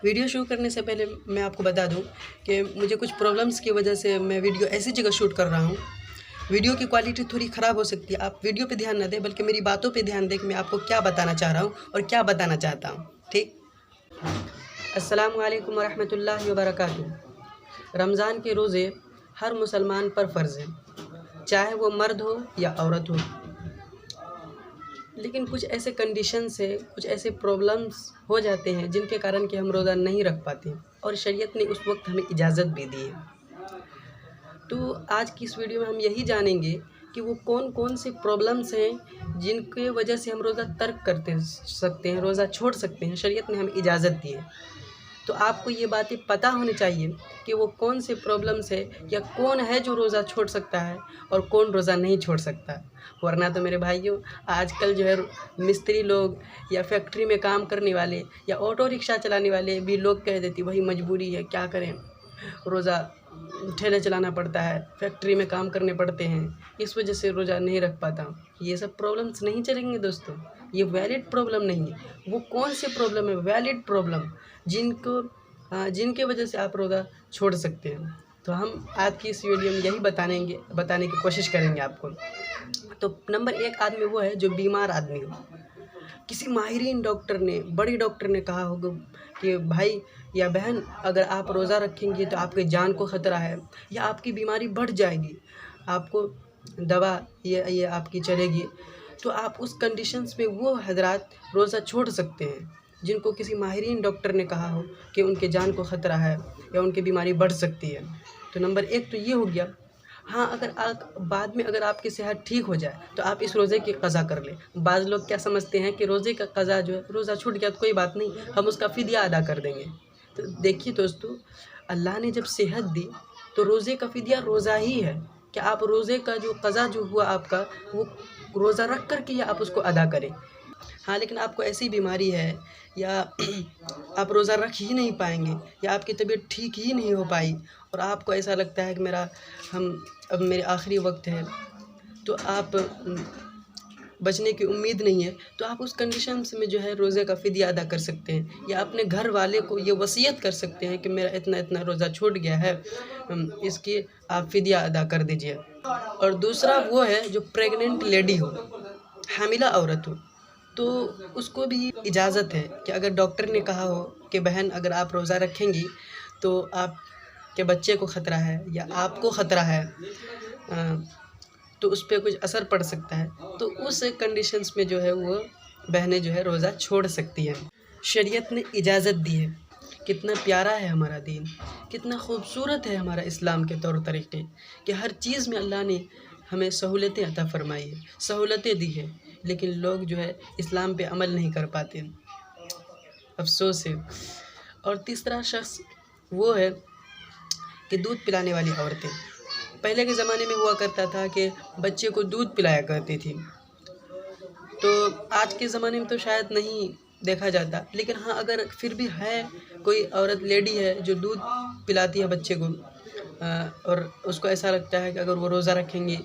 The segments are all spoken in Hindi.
वीडियो शुरू करने से पहले मैं आपको बता दूं कि मुझे कुछ प्रॉब्लम्स की वजह से मैं वीडियो ऐसी जगह शूट कर रहा हूं। वीडियो की क्वालिटी थोड़ी ख़राब हो सकती है। आप वीडियो पे ध्यान न दें, बल्कि मेरी बातों पे ध्यान दें कि मैं आपको क्या बताना चाह रहा हूं और क्या बताना चाहता हूं। ठीक। अस्सलामु अलैकुम वरहमतुल्लाहि वबरकातुहू। रमज़ान के रोज़े हर मुसलमान पर फ़र्ज़ है, चाहे वो मर्द हो या औरत हो। लेकिन कुछ ऐसे कंडीशंस है, कुछ ऐसे प्रॉब्लम्स हो जाते हैं जिनके कारण कि हम रोज़ा नहीं रख पाते, और शरीयत ने उस वक्त हमें इजाज़त भी दी है। तो आज की इस वीडियो में हम यही जानेंगे कि वो कौन कौन से प्रॉब्लम्स हैं जिनके वजह से हम रोज़ा तर्क करते सकते हैं, रोज़ा छोड़ सकते हैं। शरीयत ने हमें इजाज़त दी है, तो आपको ये बातें पता होनी चाहिए कि वो कौन से प्रॉब्लम्स है या कौन है जो रोज़ा छोड़ सकता है और कौन रोज़ा नहीं छोड़ सकता। वरना तो मेरे भाइयों, आजकल जो है मिस्त्री लोग या फैक्ट्री में काम करने वाले या ऑटो रिक्शा चलाने वाले भी लोग कह देती वही मजबूरी है, क्या करें, रोज़ा ठेले चलाना पड़ता है, फैक्ट्री में काम करने पड़ते हैं, इस वजह से रोज़ा नहीं रख पाता। ये सब प्रॉब्लम्स नहीं चलेंगे दोस्तों, ये वैलिड प्रॉब्लम नहीं है। वो कौन से प्रॉब्लम है, वैलिड प्रॉब्लम, जिनके वजह से आप रोज़ा छोड़ सकते हैं। तो हम आज की इस वीडियो में यही बताने की कोशिश करेंगे आपको। तो नंबर 1 आदमी वो है जो बीमार आदमी हो। किसी माहिरीन डॉक्टर ने, बड़ी डॉक्टर ने कहा होगा कि भाई या बहन, अगर आप रोज़ा रखेंगे तो आपके जान को ख़तरा है या आपकी बीमारी बढ़ जाएगी, आपको दवा ये आपकी चलेगी। तो आप उस कंडीशंस में वो हजरात रोज़ा छोड़ सकते हैं जिनको किसी माहिरीन डॉक्टर ने कहा हो कि उनके जान को ख़तरा है या उनकी बीमारी बढ़ सकती है। तो नंबर 1 तो ये हो गया। हाँ, अगर बाद में अगर आपकी सेहत ठीक हो जाए तो आप इस रोज़े की क़ज़ा कर लें। बाज़ लोग क्या समझते हैं कि रोज़े का क़ज़ा जो है, रोज़ा छूट गया तो कोई बात नहीं, हम उसका फ़िदिया अदा कर देंगे। तो देखिए दोस्तों, अल्लाह ने जब सेहत दी तो रोज़े का फ़िदिया रोज़ा ही है कि आप रोज़े का जो क़ज़ा जो हुआ आपका, वो रोज़ा रख कर के आप उसको अदा करें। हाँ, लेकिन आपको ऐसी बीमारी है या आप रोज़ा रख ही नहीं पाएंगे या आपकी तबीयत ठीक ही नहीं हो पाई और आपको ऐसा लगता है कि अब मेरे आखिरी वक्त है, तो आप बचने की उम्मीद नहीं है, तो आप उस कंडीशंस में जो है रोज़े का फ़िदिया अदा कर सकते हैं या अपने घर वाले को ये वसीयत कर सकते हैं कि मेरा इतना इतना रोज़ा छूट गया है, इसकी आप फ़िदिया अदा कर दीजिए। और दूसरा वो है जो प्रेग्नेंट लेडी हो, हामिला औरत हो, तो उसको भी इजाज़त है कि अगर डॉक्टर ने कहा हो कि बहन अगर आप रोज़ा रखेंगी तो आपके बच्चे को ख़तरा है या आपको ख़तरा है, तो उस पर कुछ असर पड़ सकता है, तो उस कंडीशंस में जो है वो बहनें जो है रोज़ा छोड़ सकती हैं। शरीयत ने इजाज़त दी है। कितना प्यारा है हमारा दीन, कितना खूबसूरत है हमारा इस्लाम के तौर तरीक़े कि हर चीज़ में अल्लाह ने हमें सहूलतें अता फ़रमाई है, सहूलतें दी है, लेकिन लोग जो है इस्लाम पे अमल नहीं कर पाते, अफ़सोस है। और तीसरा शख्स वो है कि दूध पिलाने वाली औरतें। पहले के ज़माने में हुआ करता था कि बच्चे को दूध पिलाया करती थी, तो आज के ज़माने में तो शायद नहीं देखा जाता, लेकिन हाँ, अगर फिर भी है कोई औरत लेडी है जो दूध पिलाती है बच्चे को, और उसको ऐसा लगता है कि अगर वो रोज़ा रखेंगी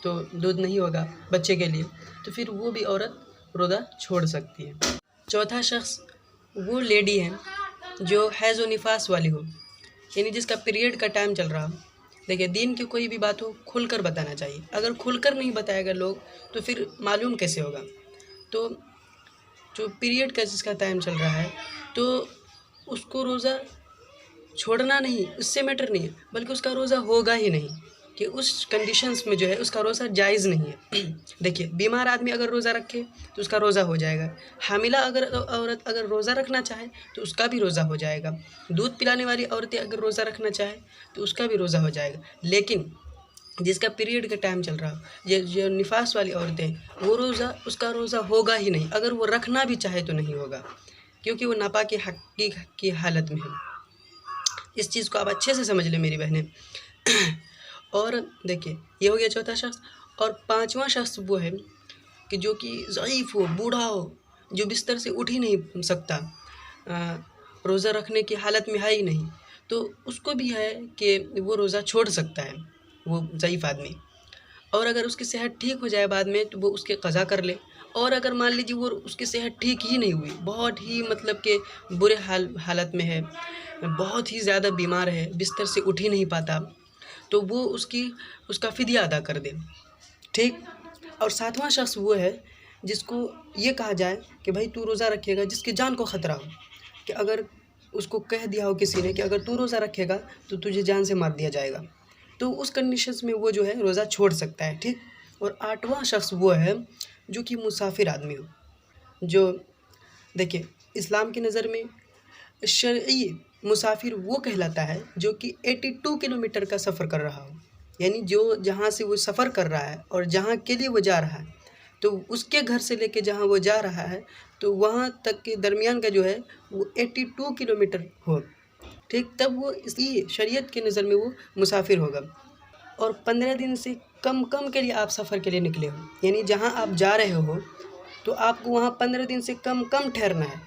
तो दूध नहीं होगा बच्चे के लिए, तो फिर वो भी औरत रोज़ा छोड़ सकती है। चौथा शख्स वो लेडी है जो हैज़ व निफास वाली हो, यानी जिसका पीरियड का टाइम चल रहा हो। देखिए, दीन की कोई भी बात हो खुलकर बताना चाहिए। अगर खुलकर नहीं बताएगा लोग तो फिर मालूम कैसे होगा। तो जो पीरियड का जिसका टाइम चल रहा है, तो उसको रोज़ा छोड़ना नहीं, उससे मैटर नहीं है, बल्कि उसका रोज़ा होगा ही नहीं, कि उस कंडीशंस में जो है उसका रोज़ा जायज़ नहीं है। देखिए, बीमार आदमी अगर रोज़ा रखे तो उसका रोज़ा हो जाएगा। हामिला औरत अगर रोज़ा रखना चाहे तो उसका भी रोज़ा हो जाएगा। दूध पिलाने वाली औरतें अगर रोज़ा रखना चाहे तो उसका भी रोज़ा हो जाएगा। लेकिन जिसका पीरियड का टाइम चल रहा हो, जो निफास वाली औरतें, वो उसका रोज़ा होगा ही नहीं। अगर वो रखना भी चाहे तो नहीं होगा, क्योंकि वो नापाक की हालत में है। इस चीज़ को आप अच्छे से समझ लें मेरी बहनें। और देखिए, ये हो गया चौथा शख्स। और पांचवा शख्स वो है कि जो कि ज़ईफ़ हो, बूढ़ा हो, जो बिस्तर से उठ ही नहीं सकता, रोज़ा रखने की हालत में है ही नहीं, तो उसको भी है कि वो रोज़ा छोड़ सकता है, वो ज़ईफ़ आदमी। और अगर उसकी सेहत ठीक हो जाए बाद में तो वो उसके क़ज़ा कर ले और अगर मान लीजिए वो उसकी सेहत ठीक ही नहीं हुई, बहुत ही मतलब कि बुरे हालत में है, बहुत ही ज़्यादा बीमार है, बिस्तर से उठ ही नहीं पाता, तो वो उसका फ़िदिया अदा कर दे, ठीक। और सातवां शख्स वो है जिसको ये कहा जाए कि भाई तू रोज़ा रखेगा, जिसकी जान को ख़तरा हो, कि अगर उसको कह दिया हो किसी ने कि अगर तू रोज़ा रखेगा तो तुझे जान से मार दिया जाएगा, तो उस कंडीशंस में वो जो है रोज़ा छोड़ सकता है, ठीक। और आठवां शख्स वो है जो कि मुसाफिर आदमी हो, जो देखिए इस्लाम की नज़र में शरई मुसाफिर वो कहलाता है जो कि 82 किलोमीटर का सफ़र कर रहा हो, यानी जो जहाँ से वो सफ़र कर रहा है और जहाँ के लिए वो जा रहा है, तो उसके घर से लेके जहाँ वो जा रहा है तो वहाँ तक के दरमियान का जो है वो 82 किलोमीटर हो, ठीक। तब वो इसी शरीयत की नज़र में वो मुसाफिर होगा। और 15 दिन से कम के लिए आप सफ़र के लिए निकले हो, यानी जहाँ आप जा रहे हो तो आपको वहाँ 15 दिन से कम ठहरना है,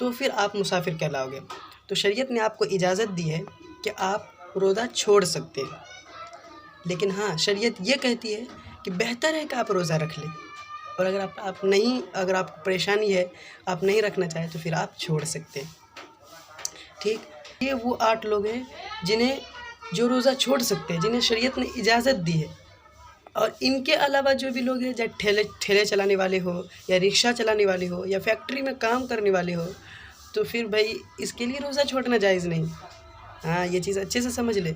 तो फिर आप मुसाफिर कहलाओगे। तो शरीयत ने आपको इजाज़त दी है कि आप रोज़ा छोड़ सकते हैं, लेकिन हाँ शरीयत ये कहती है कि बेहतर है कि आप रोज़ा रख लें, और अगर आपको परेशानी है, आप नहीं रखना चाहें तो फिर आप छोड़ सकते हैं, ठीक। ये वो 8 लोग हैं जो रोज़ा छोड़ सकते हैं, जिन्हें शरीयत ने इजाज़त दी है। और इनके अलावा जो भी लोग हैं, चाहे ठेले चलाने वाले हो या रिक्शा चलाने वाले हो या फैक्ट्री में काम करने वाले हो, तो फिर भाई इसके लिए रोज़ा छोड़ना जायज़ नहीं। हाँ, ये चीज़ अच्छे से समझ ले।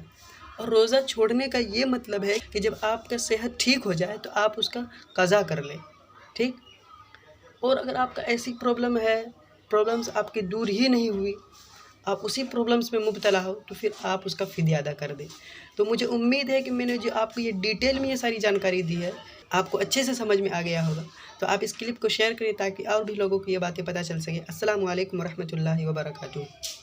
और रोज़ा छोड़ने का ये मतलब है कि जब आपका सेहत ठीक हो जाए तो आप उसका क़ज़ा कर लें, ठीक। और अगर आपका ऐसी प्रॉब्लम्स आपकी दूर ही नहीं हुई, आप उसी प्रॉब्लम्स में मुब्तला हो, तो फिर आप उसका फ़िदिया अदा कर दें। तो मुझे उम्मीद है कि मैंने जो आपको ये डिटेल में ये सारी जानकारी दी है, आपको अच्छे से समझ में आ गया होगा। तो आप इस क्लिप को शेयर करें ताकि और भी लोगों को ये बातें पता चल सके। अस्सलामु अलैकुम वरहमतुल्लाहि वबरकातुहू।